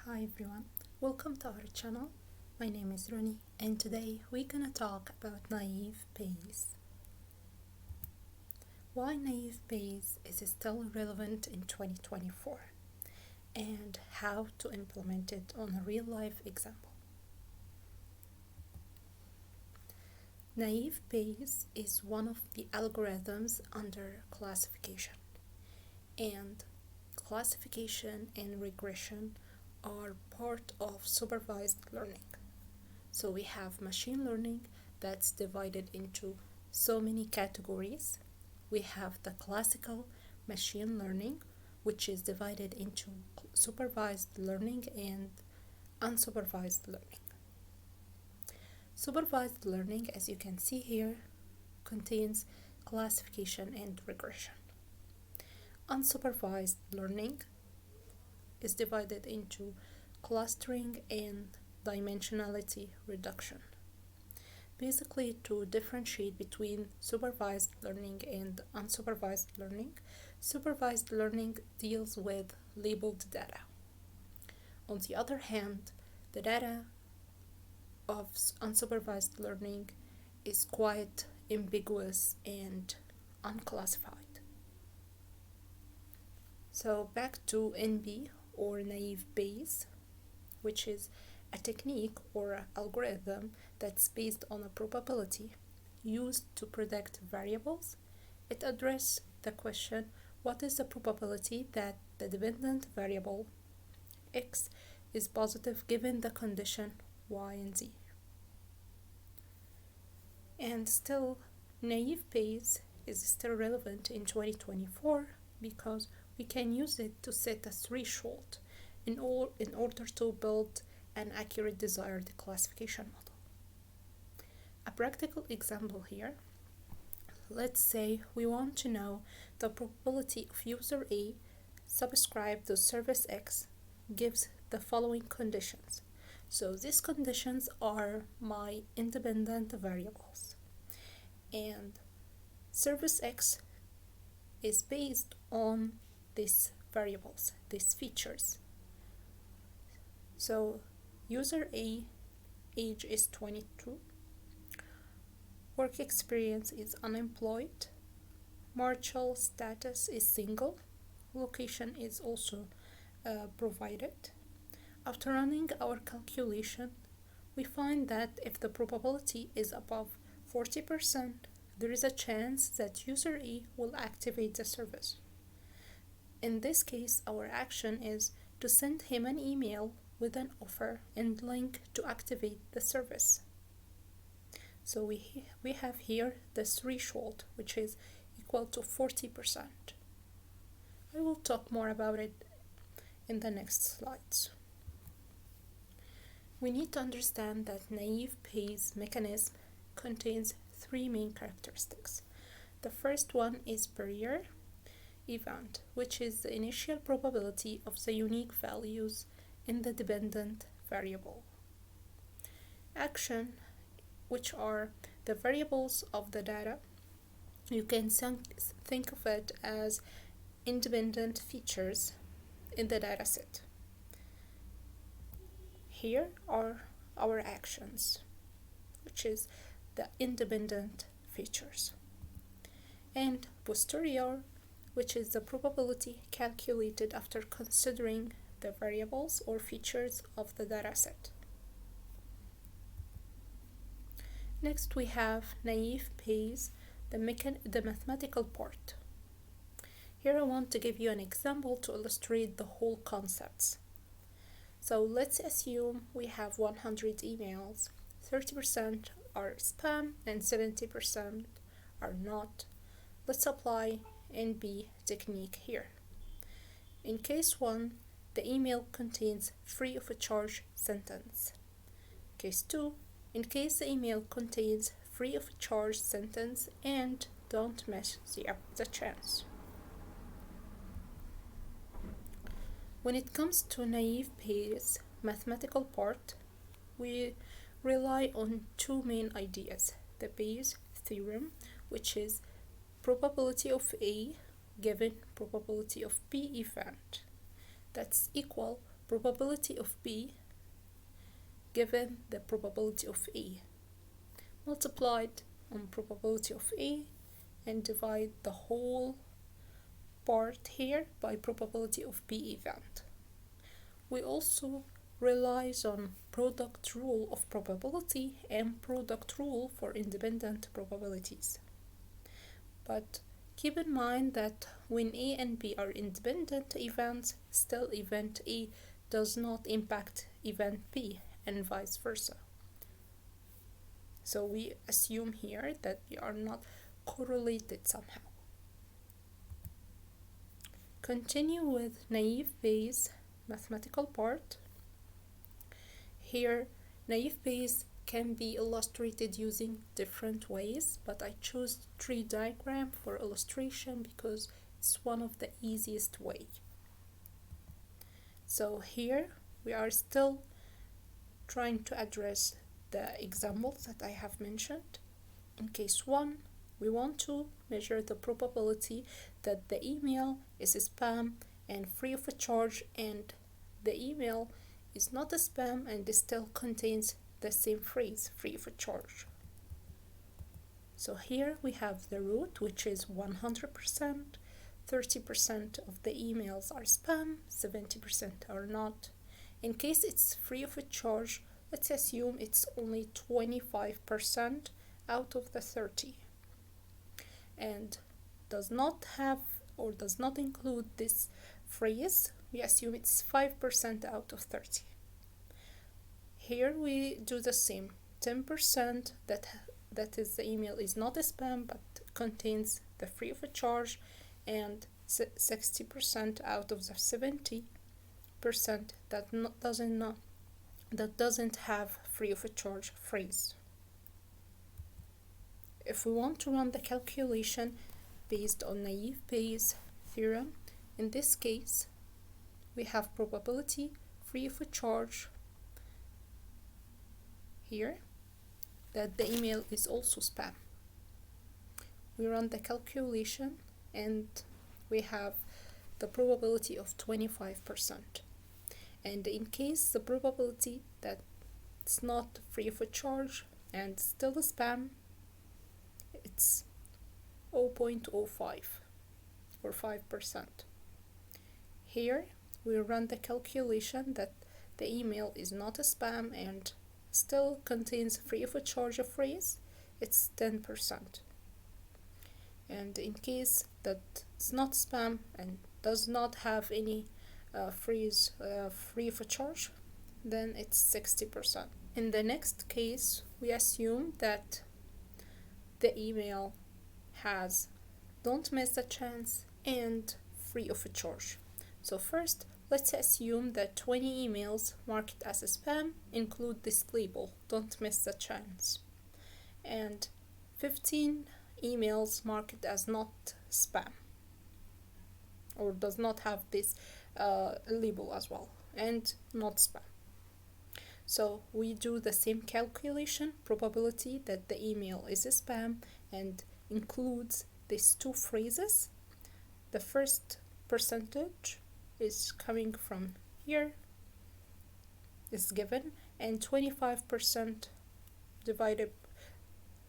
Hi everyone, welcome to our channel. My name is Roni and today we're gonna talk about naive Bayes. Why naive Bayes is still relevant in 2024 and how to implement it on a real life example. Naive Bayes is one of the algorithms under classification, and classification and regression are part of supervised learning. So we have machine learning that's divided into so many categories. We have the classical machine learning, which is divided into supervised learning and unsupervised learning. Supervised learning, as you can see here, contains classification and regression. Unsupervised learning is divided into clustering and dimensionality reduction. Basically, to differentiate between supervised learning and unsupervised learning, supervised learning deals with labeled data. On the other hand, the data of unsupervised learning is quite ambiguous and unclassified. So back to NB, or naive Bayes, which is a technique or algorithm that's based on a probability used to predict variables. It addresses the question, what is the probability that the dependent variable x is positive given the condition y and z? And still, naive Bayes is still relevant in 2024 because we can use it to set a threshold in order to build an accurate desired classification model. A practical example here, let's say we want to know the probability of user A subscribe to service X gives the following conditions. So these conditions are my independent variables, and service X is based on these variables, these features. So user A, age is 22, work experience is unemployed, marital status is single, location is also provided. After running our calculation, we find that if the probability is above 40%, there is a chance that user A will activate the service. In this case, our action is to send him an email with an offer and link to activate the service. So we have here the threshold, which is equal to 40%. I will talk more about it in the next slides. We need to understand that naive Bayes mechanism contains three main characteristics. The first one is barrier event, which is the initial probability of the unique values in the dependent variable. Action, which are the variables of the data. You can think of it as independent features in the dataset. Here are our actions, which is the independent features. And posterior, which is the probability calculated after considering the variables or features of the dataset. Next, we have naive Bayes, the mathematical part. Here I want to give you an example to illustrate the whole concepts. So let's assume we have 100 emails. 30% are spam and 70% are not. Let's apply NB technique here. In case 1, the email contains free of charge sentence. Case 2, in case the email contains free of charge sentence and don't miss the chance. When it comes to naive Bayes mathematical part, we rely on two main ideas. The Bayes theorem, which is probability of A given probability of B event, that's equal probability of B given the probability of A, multiplied on probability of A, and divide the whole part here by probability of B event. We also relies on product rule of probability and product rule for independent probabilities. But keep in mind that when A and B are independent events, still event A does not impact event B and vice versa. So we assume here that they are not correlated somehow. Continue with naive Bayes mathematical part. Here, naive Bayes can be illustrated using different ways, but I chose tree diagram for illustration because it's one of the easiest way. So here we are still trying to address the examples that I have mentioned. In case 1, we want to measure the probability that the email is spam and free of charge, and the email is not a spam and it still contains the same phrase, free of charge. So here we have the root, which is 100%, 30% of the emails are spam, 70% are not. In case it's free of charge, let's assume it's only 25% out of the 30, and does not have or does not include this phrase. We assume it's 5% out of 30. Here we do the same, 10% that is the email is not a spam but contains the free of charge, and 60% out of the 70% that doesn't have free of charge phrase. If we want to run the calculation based on naive Bayes theorem, in this case we have probability free of charge here that the email is also spam. We run the calculation and we have the probability of 25%. And in case the probability that it's not free of charge and still a spam, it's 0.05 or 5%. Here we run the calculation that the email is not a spam and still contains free of charge phrase, it's 10%. And in case that it's not spam and does not have any phrase free of charge, then it's 60%. In the next case, we assume that the email has don't miss the chance and free of charge. So first, let's assume that 20 emails marked as spam include this label, don't miss the chance, and 15 emails marked as not spam or does not have this label as well and not spam. So we do the same calculation, probability that the email is a spam and includes these two phrases. The first percentage is coming from here, is given, and 25% divided,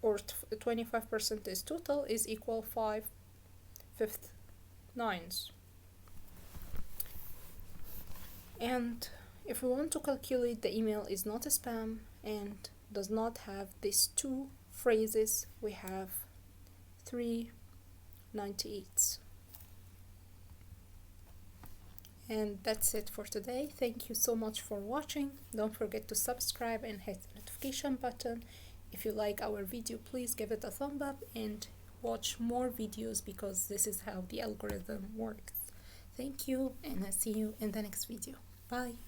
or 25% is total, is equal 5/9. And if we want to calculate the email is not a spam and does not have these two phrases, we have 3/98. And that's it for today. Thank you so much for watching. Don't forget to subscribe and hit the notification button. If you like our video, please give it a thumb up and watch more videos because this is how the algorithm works. Thank you, and I'll see you in the next video. Bye.